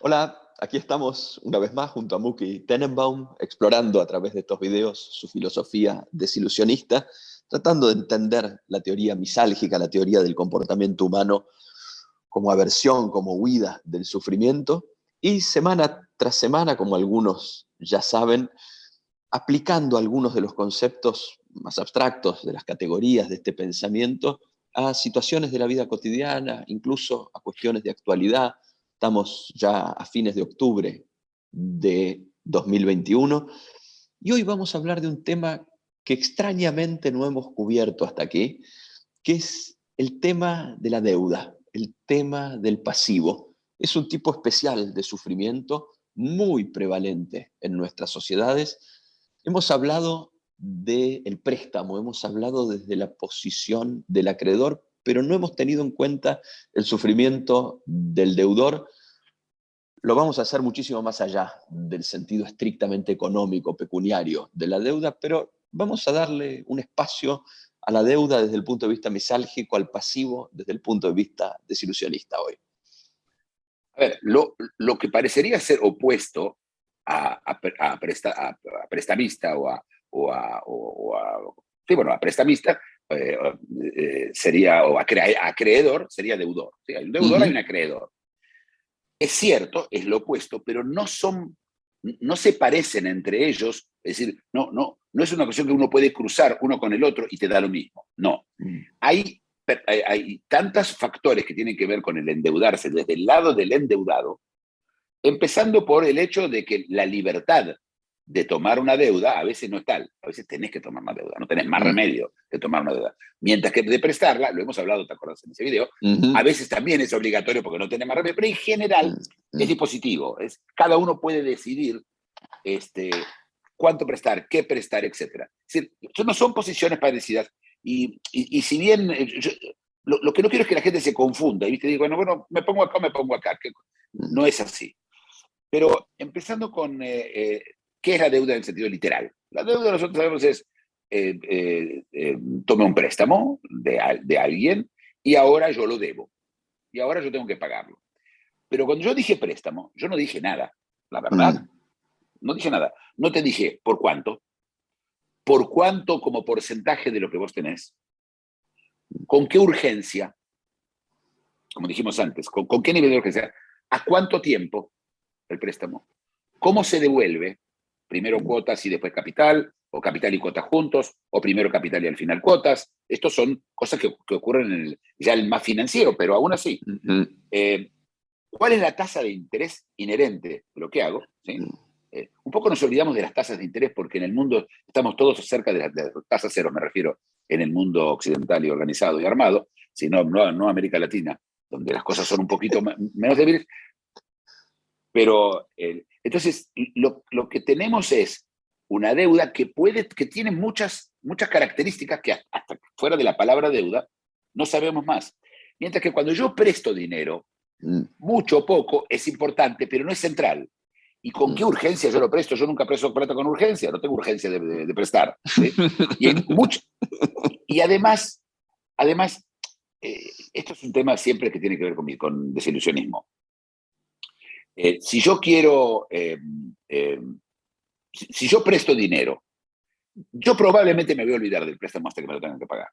Hola, aquí estamos una vez más junto a Muki Tenenbaum, explorando a través de estos videos su filosofía desilusionista, tratando de entender la teoría misálgica, la teoría del comportamiento humano como aversión, como huida del sufrimiento, y semana tras semana, como algunos ya saben, aplicando algunos de los conceptos más abstractos de las categorías de este pensamiento a situaciones de la vida cotidiana, incluso a cuestiones de actualidad. Estamos ya a fines de octubre de 2021 y hoy vamos a hablar de un tema que extrañamente no hemos cubierto hasta aquí, que es el tema de la deuda, el tema del pasivo. Es un tipo especial de sufrimiento muy prevalente en nuestras sociedades. Hemos hablado del préstamo, hemos hablado desde la posición del acreedor, pero no hemos tenido en cuenta el sufrimiento del deudor. Lo vamos a hacer muchísimo más allá del sentido estrictamente económico, pecuniario de la deuda, pero vamos a darle un espacio a la deuda desde el punto de vista misálgico, al pasivo desde el punto de vista desilusionista hoy. A ver, lo que parecería ser opuesto a prestamista sí, bueno, a prestamista sería, acreedor sería deudor. ¿Sí? Hay un deudor, hay un acreedor. Es cierto, es lo opuesto, pero no se parecen entre ellos, es decir, no es una cuestión que uno puede cruzar uno con el otro y te da lo mismo. No. Hay tantos factores que tienen que ver con el endeudarse desde el lado del endeudado, empezando por el hecho de que la libertad de tomar una deuda a veces no es tal. A veces tenés que tomar una deuda, no tenés más remedio que tomar una deuda. Mientras que de prestarla, lo hemos hablado, ¿te acuerdas en ese video? A veces también es obligatorio porque no tenés más remedio, pero en general es dispositivo. Cada uno puede decidir cuánto prestar, qué prestar, etc. Es decir, no son posiciones parecidas. Y si bien lo que no quiero es que la gente se confunda, y digo, bueno, me pongo acá, que no es así. Pero empezando con qué es la deuda en el sentido literal. La deuda nosotros sabemos es, tomé un préstamo de alguien y ahora yo lo debo. Y ahora yo tengo que pagarlo. Pero cuando yo dije préstamo, yo no dije nada, la verdad. No dije nada. No te dije por cuánto como porcentaje de lo que vos tenés, con qué urgencia, como dijimos antes, con qué nivel de urgencia, a cuánto tiempo el préstamo, cómo se devuelve, primero cuotas y después capital, o capital y cuotas juntos, o primero capital y al final cuotas. Estos son cosas que ocurren en ya el más financiero, pero aún así. ¿Cuál es la tasa de interés inherente de lo que hago? ¿Sí? Un poco nos olvidamos de las tasas de interés porque en el mundo estamos todos cerca de las tasas cero, me refiero en el mundo occidental y organizado y armado, sino no América Latina, donde las cosas son un poquito menos débiles. Pero entonces lo que tenemos es una deuda que tiene muchas características que hasta fuera de la palabra deuda no sabemos más. Mientras que cuando yo presto dinero, mucho o poco es importante, pero no es central. ¿Y con qué urgencia yo lo presto? Yo nunca presto plata con urgencia, no tengo urgencia de prestar. ¿Sí? Y además esto es un tema siempre que tiene que ver con desilusionismo. Si yo quiero, si yo presto dinero, yo probablemente me voy a olvidar del préstamo hasta que me lo tengan que pagar.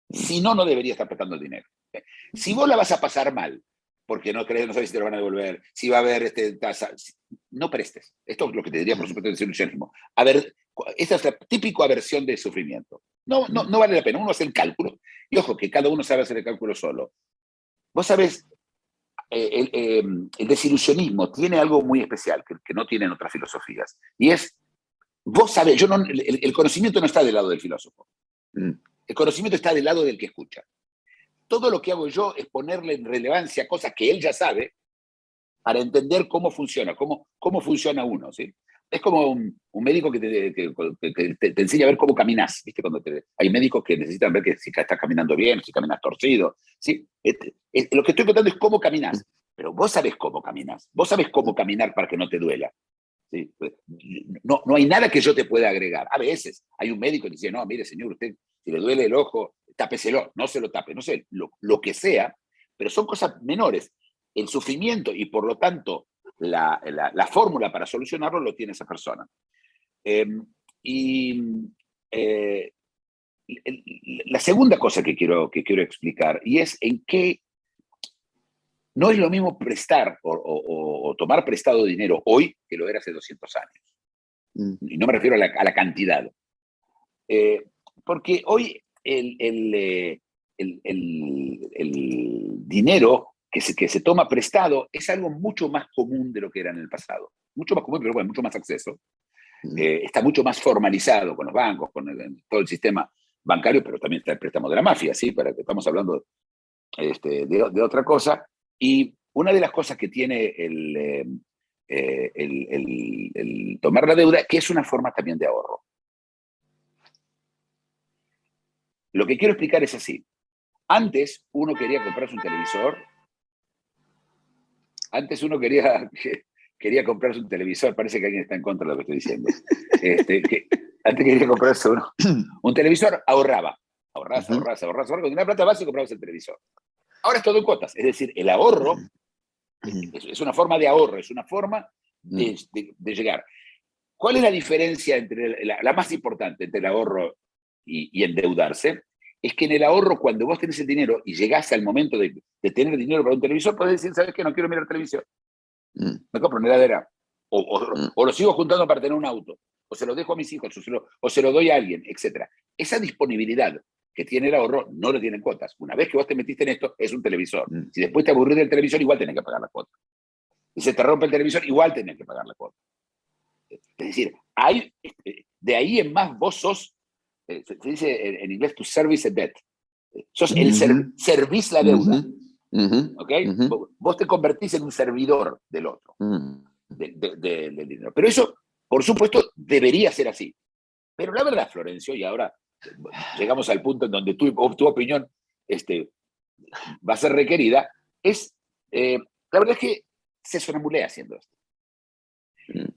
Si no, no debería estar prestando el dinero. Si vos la vas a pasar mal, porque no sabes si te lo van a devolver, si va a haber tasa, no prestes. Esto es lo que te diría, por supuesto, el desilusionismo. A ver, esta es la típica aversión de sufrimiento. No vale la pena. Uno hace el cálculo. Y ojo, que cada uno sabe hacer el cálculo solo. Vos sabés, el desilusionismo tiene algo muy especial que no tienen otras filosofías. Y es, vos sabés, el conocimiento no está del lado del filósofo. El conocimiento está del lado del que escucha. Todo lo que hago yo es ponerle en relevancia cosas que él ya sabe para entender cómo funciona, cómo funciona uno. ¿Sí? Es como un médico que te enseña a ver cómo caminas. ¿Viste? Hay médicos que necesitan ver si estás caminando bien, si caminas torcido. ¿Sí? Lo que estoy contando es cómo caminas, pero vos sabés cómo caminas. Vos sabés cómo caminar para que no te duela. ¿Sí? No hay nada que yo te pueda agregar. A veces hay un médico que dice, no, mire señor, usted si le duele el ojo, tápeselo, no se lo tape, no sé, lo que sea, pero son cosas menores. El sufrimiento y por lo tanto la fórmula para solucionarlo lo tiene esa persona. Y la segunda cosa que quiero explicar, y es en qué no es lo mismo prestar o tomar prestado dinero hoy que lo era hace 200 años. Y no me refiero a la cantidad. Porque hoy el dinero que se toma prestado es algo mucho más común de lo que era en el pasado. Mucho más común, pero bueno, mucho más acceso. Está mucho más formalizado con los bancos, con todo el sistema bancario, pero también está el préstamo de la mafia, ¿sí? Para que estamos hablando de otra cosa. Y una de las cosas que tiene el tomar la deuda, que es una forma también de ahorro. Lo que quiero explicar es así. Antes uno quería comprarse un televisor. Antes uno quería comprarse un televisor. Parece que alguien está en contra de lo que estoy diciendo. Antes quería comprarse un televisor, ahorrabas. Con una plata base comprabas el televisor. Ahora es todo en cuotas. Es decir, el ahorro es una forma de ahorro, es una forma de llegar. ¿Cuál es la diferencia entre la más importante entre el ahorro y endeudarse? Es que en el ahorro, cuando vos tenés el dinero y llegás al momento de tener dinero para un televisor, podés decir, ¿sabes qué? No quiero mirar televisión. Me compro una heladera. O lo sigo juntando para tener un auto. O se lo dejo a mis hijos, o se lo doy a alguien, etc. Esa disponibilidad que tiene el ahorro no lo tienen cuotas. Una vez que vos te metiste en esto, es un televisor. Si después te aburrís del televisor, igual tenés que pagar la cuota. Y se te rompe el televisor, igual tenés que pagar la cuota. Es decir, de ahí en más vos sos, se dice en inglés, to service a debt. Sos servís la deuda. ¿Okay? Vos te convertís en un servidor del otro, del dinero. Pero eso, por supuesto, debería ser así. Pero la verdad, Florencio, y ahora llegamos al punto en donde tu opinión va a ser requerida, la verdad es que se sonambulea haciendo esto.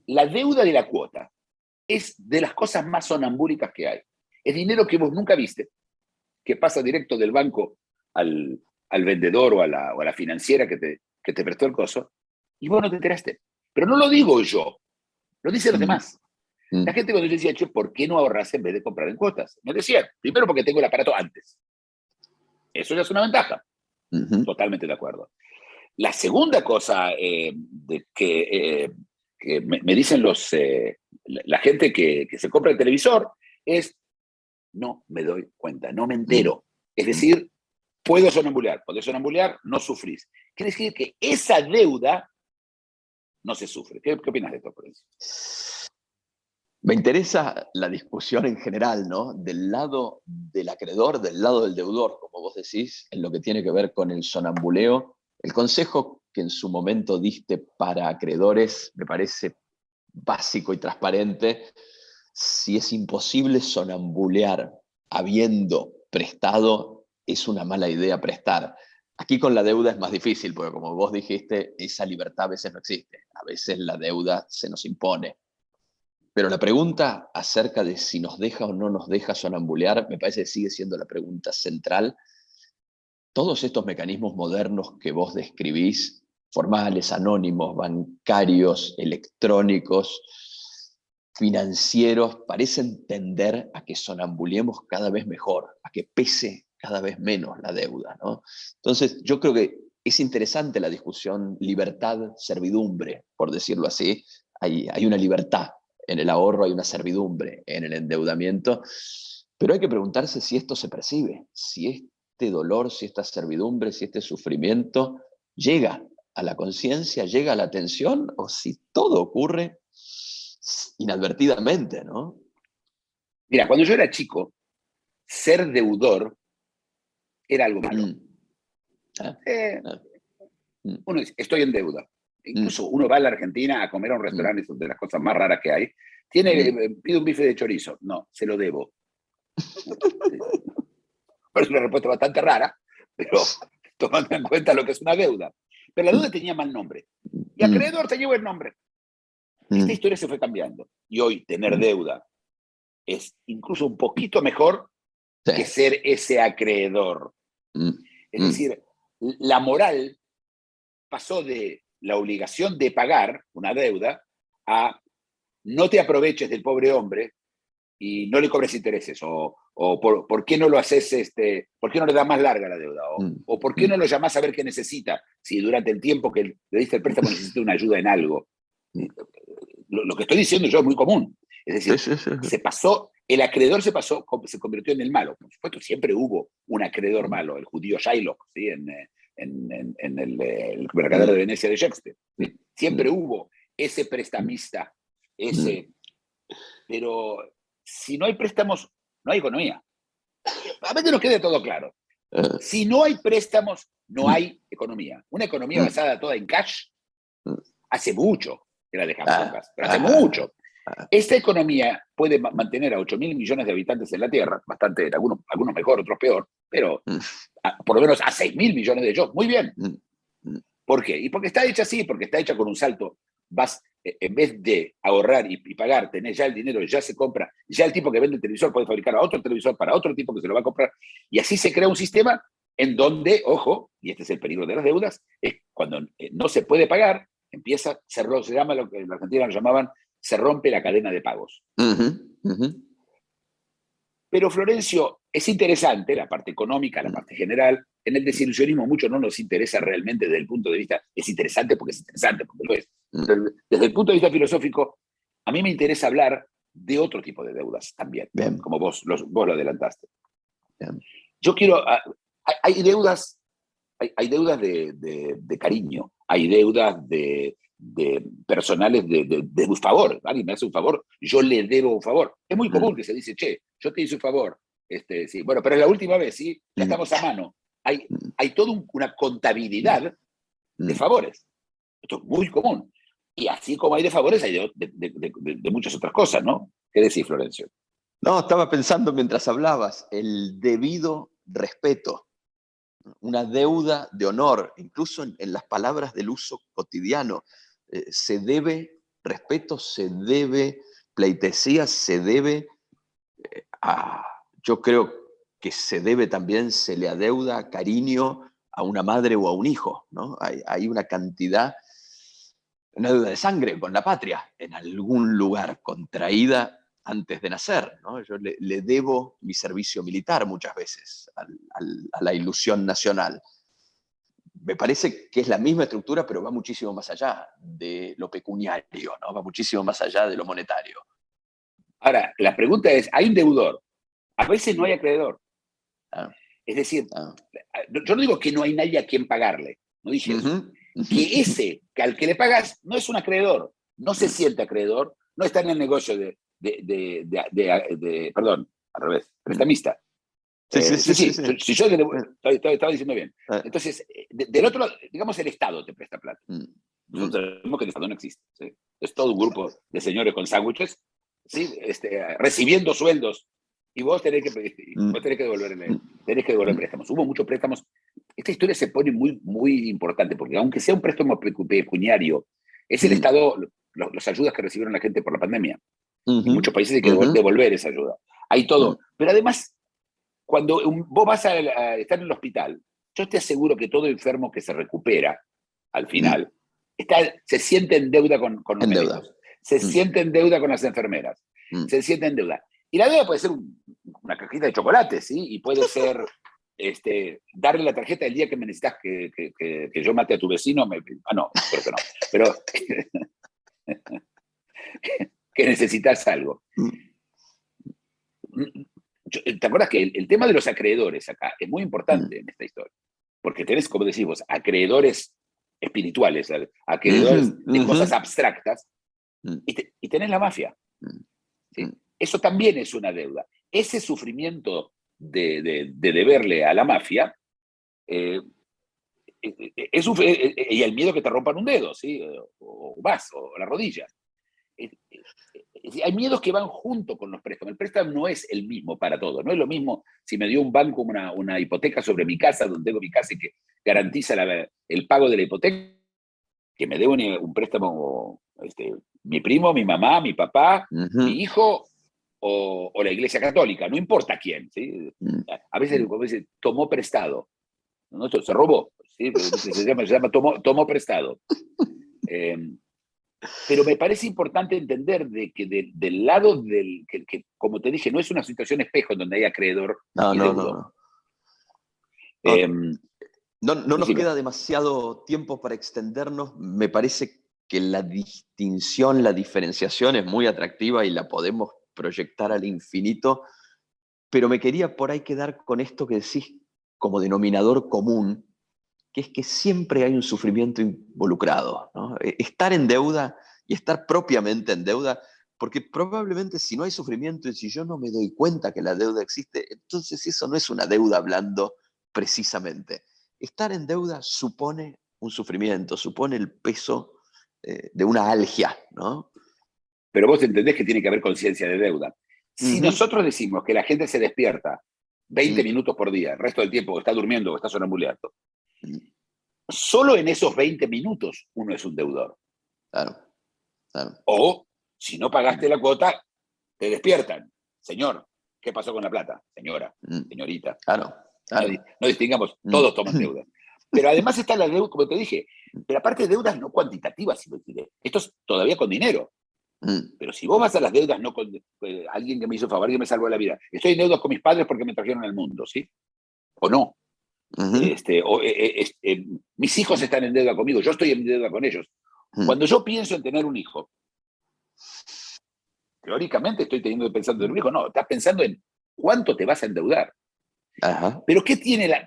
La deuda de la cuota es de las cosas más sonambúlicas que hay. Es dinero que vos nunca viste, que pasa directo del banco al vendedor o a la financiera que te prestó el coso, y vos no te enteraste. Pero no lo digo yo, lo dicen los demás. La gente cuando yo decía, che, ¿por qué no ahorras en vez de comprar en cuotas? Me decían, primero porque tengo el aparato antes. Eso ya es una ventaja. Totalmente de acuerdo. La segunda cosa que me dicen la gente que se compra el televisor es, no me doy cuenta, no me entero. Es decir, podés sonambulear, no sufrís. Quiere decir que esa deuda no se sufre. ¿Qué opinas de esto, Florencio? Me interesa la discusión en general, ¿no? Del lado del acreedor, del lado del deudor, como vos decís, en lo que tiene que ver con el sonambuleo. El consejo que en su momento diste para acreedores me parece básico y transparente. Si es imposible sonambulear habiendo prestado, es una mala idea prestar. Aquí con la deuda es más difícil, porque como vos dijiste, esa libertad a veces no existe. A veces la deuda se nos impone. Pero la pregunta acerca de si nos deja o no nos deja sonambulear, me parece que sigue siendo la pregunta central. Todos estos mecanismos modernos que vos describís, formales, anónimos, bancarios, electrónicos, financieros, parecen tender a que sonambuleemos cada vez mejor, a que pese cada vez menos la deuda, ¿no? Entonces, yo creo que es interesante la discusión libertad-servidumbre, por decirlo así. Hay una libertad en el ahorro, hay una servidumbre en el endeudamiento, pero hay que preguntarse si esto se percibe, si este dolor, si esta servidumbre, si este sufrimiento llega a la conciencia, llega a la atención, o si todo ocurre inadvertidamente, ¿no? Mira, cuando yo era chico, ser deudor era algo malo. Uno dice, estoy en deuda. Incluso uno va a la Argentina a comer a un restaurante, es de las cosas más raras que hay. Pide un bife de chorizo. No, se lo debo. Pero es una respuesta bastante rara, pero tomando en cuenta lo que es una deuda. Pero la deuda tenía mal nombre. Y acreedor te lleva el nombre. Esta historia se fue cambiando. Y hoy tener deuda es incluso un poquito mejor que ser ese acreedor. Es decir, la moral pasó de la obligación de pagar una deuda a no te aproveches del pobre hombre y no le cobres intereses, o por qué no lo haces, por qué no le das más larga la deuda, o por qué no lo llamás a ver qué necesita, si durante el tiempo que le diste el préstamo necesita una ayuda en algo. Lo que estoy diciendo yo es muy común. Es decir, el acreedor se convirtió en el malo. Por supuesto, siempre hubo un acreedor malo, el judío Shylock, ¿sí? en el Mercader de Venecia de Shakespeare. ¿Sí? Siempre hubo ese prestamista, pero si no hay préstamos, no hay economía. A veces nos queda todo claro. Si no hay préstamos, no hay economía. Una economía basada toda en cash, hace mucho que la dejamos atrás, pero hace mucho. Esta economía puede mantener a 8.000 millones de habitantes en la Tierra, bastante, algunos mejor, otros peor, pero por lo menos a 6.000 millones de ellos, muy bien. ¿Por qué? Y porque está hecha así, porque está hecha con un salto. En vez de ahorrar y pagar, tenés ya el dinero, ya se compra, ya el tipo que vende el televisor puede fabricar otro televisor para otro tipo que se lo va a comprar, y así se crea un sistema en donde, ojo, y este es el peligro de las deudas, es cuando no se puede pagar, se llama lo que en la Argentina lo llamaban, se rompe la cadena de pagos. Pero Florencio, es interesante la parte económica, la parte general. En el desilusionismo mucho no nos interesa realmente desde el punto de vista, es interesante porque lo es. Desde el punto de vista filosófico, a mí me interesa hablar de otro tipo de deudas también, Bien. como vos lo adelantaste. Bien. Yo quiero, hay deudas de cariño, hay deudas de personales de un favor. Alguien me hace un favor, yo le debo un favor. Es muy común que se dice, che, yo te hice un favor. Sí. Bueno, pero es la última vez, ¿sí? Ya estamos a mano. Hay toda una contabilidad de favores. Esto es muy común. Y así como hay de favores, hay de muchas otras cosas, ¿no? ¿Qué decís, Florencio? No, estaba pensando mientras hablabas, el debido respeto, una deuda de honor, incluso en las palabras del uso cotidiano. Se debe respeto, se debe pleitesía, se debe yo creo que se le adeuda cariño a una madre o a un hijo, ¿no? Hay una cantidad, una deuda de sangre con la patria en algún lugar contraída antes de nacer, ¿no? Yo le debo mi servicio militar muchas veces a la ilusión nacional. Me parece que es la misma estructura, pero va muchísimo más allá de lo pecuniario, ¿no? Va muchísimo más allá de lo monetario. Ahora, la pregunta es, hay un deudor, a veces no hay acreedor. Es decir, yo no digo que no hay nadie a quien pagarle, no dije eso. Que ese que al que le pagas no es un acreedor, no se siente acreedor, no está en el negocio perdón, al revés, prestamista. Si yo estaba diciendo bien. Entonces, del otro lado, digamos, el Estado te presta plata. Nosotros sabemos que el Estado no existe. ¿Sí? Es todo un grupo de señores con sándwiches, ¿sí? Recibiendo sueldos, y vos tenés que devolver préstamos. Hubo muchos préstamos. Esta historia se pone muy, muy importante, porque aunque sea un préstamo pecuniario, es el Estado, las ayudas que recibieron la gente por la pandemia. En muchos países hay que devolver esa ayuda. Hay todo. Pero además, cuando vos vas a estar en el hospital, yo te aseguro que todo enfermo que se recupera al final se siente en deuda con los médicos, se siente en deuda con las enfermeras, se siente en deuda. Y la deuda puede ser una cajita de chocolate, ¿sí? Y puede ser darle la tarjeta el día que me necesitas que yo mate a tu vecino. No, creo que no. Pero que necesitas algo. ¿Te acuerdas que el tema de los acreedores acá es muy importante en esta historia? Porque tenés, como decís vos, acreedores espirituales, acreedores de cosas abstractas, y tenés la mafia. ¿Sí? Eso también es una deuda. Ese sufrimiento de deberle a la mafia y el miedo que te rompan un dedo, ¿sí? o más, o la rodilla. Hay miedos que van junto con los préstamos. El préstamo no es el mismo para todos. No es lo mismo si me dio un banco una hipoteca sobre mi casa, donde tengo mi casa y que garantiza el pago de la hipoteca, que me dé un préstamo mi primo, mi mamá, mi papá, mi hijo o la Iglesia Católica. No importa quién. ¿Sí? A veces tomó prestado. ¿No? Se robó. ¿sí? Se llama tomó prestado. Eh, pero me parece importante entender de que del lado que, como te dije, no es una situación espejo en donde hay acreedor No, y no, no, deudo. no. Eh, No, no nos decime. queda demasiado tiempo para extendernos. Me parece que la distinción, la diferenciación es muy atractiva y la podemos proyectar al infinito, pero me quería por ahí quedar con esto que decís como denominador común, que es que siempre hay un sufrimiento involucrado, ¿no? Estar en deuda y estar propiamente en deuda, porque probablemente si no hay sufrimiento y si yo no me doy cuenta que la deuda existe, entonces eso no es una deuda hablando precisamente. Estar en deuda supone un sufrimiento, supone el peso de una algia, ¿no? Pero vos entendés que tiene que haber conciencia de deuda. Si Ujú. nosotros decimos que la gente se despierta 20 Mm, minutos por día, el resto del tiempo está durmiendo o está sonambuleando, mm, solo en esos 20 minutos uno es un deudor. claro, claro. O si no pagaste la cuota, te despiertan. Señor, ¿qué pasó con la plata? Señora, Mm, señorita. claro, No, claro. no distingamos, Mm, todos toman deuda. Pero además está la deuda, como te dije, pero aparte de deudas no cuantitativas, si me entiendes. Esto es todavía con dinero. mm, Pero si vos vas a las deudas, no con alguien que me hizo favor y que me salvó la vida. Estoy en deudas con mis padres porque me trajeron al mundo, ¿sí? O no. ujú, Mis hijos están en deuda conmigo, yo estoy en deuda con ellos. mm, Cuando yo pienso en tener un hijo, teóricamente estoy pensando en un hijo, no, estás pensando en cuánto te vas a endeudar. ajá, Pero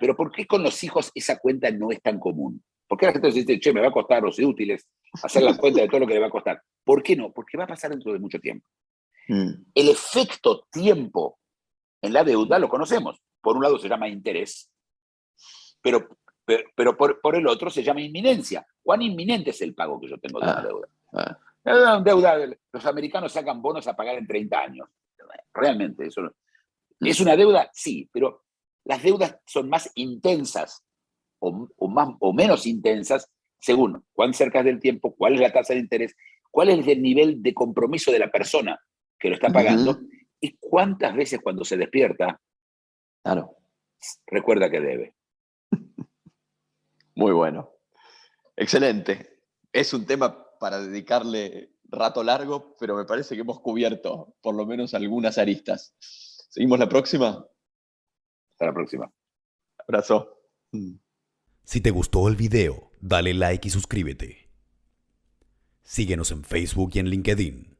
pero ¿por qué con los hijos esa cuenta no es tan común? ¿Por qué la gente dice, che, me va a costar los útiles hacer la cuenta de todo lo que le va a costar? ¿Por qué no? Porque va a pasar dentro de mucho tiempo. mm, El efecto tiempo en la deuda lo conocemos. Por un lado se llama interés, pero por el otro se llama inminencia. ¿Cuán inminente es el pago que yo tengo de una ah, deuda? ah, Los americanos sacan bonos a pagar en 30 años. Realmente, eso es mm, una deuda, sí, pero las deudas son más intensas o menos intensas según cuán cerca es del tiempo, cuál es la tasa de interés, cuál es el nivel de compromiso de la persona que lo está pagando ujú, y cuántas veces cuando se despierta claro, recuerda que debe. muy bueno. Excelente. Es un tema para dedicarle rato largo, pero me parece que hemos cubierto por lo menos algunas aristas. ¿Seguimos la próxima? Hasta la próxima. Abrazo. Mm. Si te gustó el video, dale like y suscríbete. Síguenos en Facebook y en LinkedIn.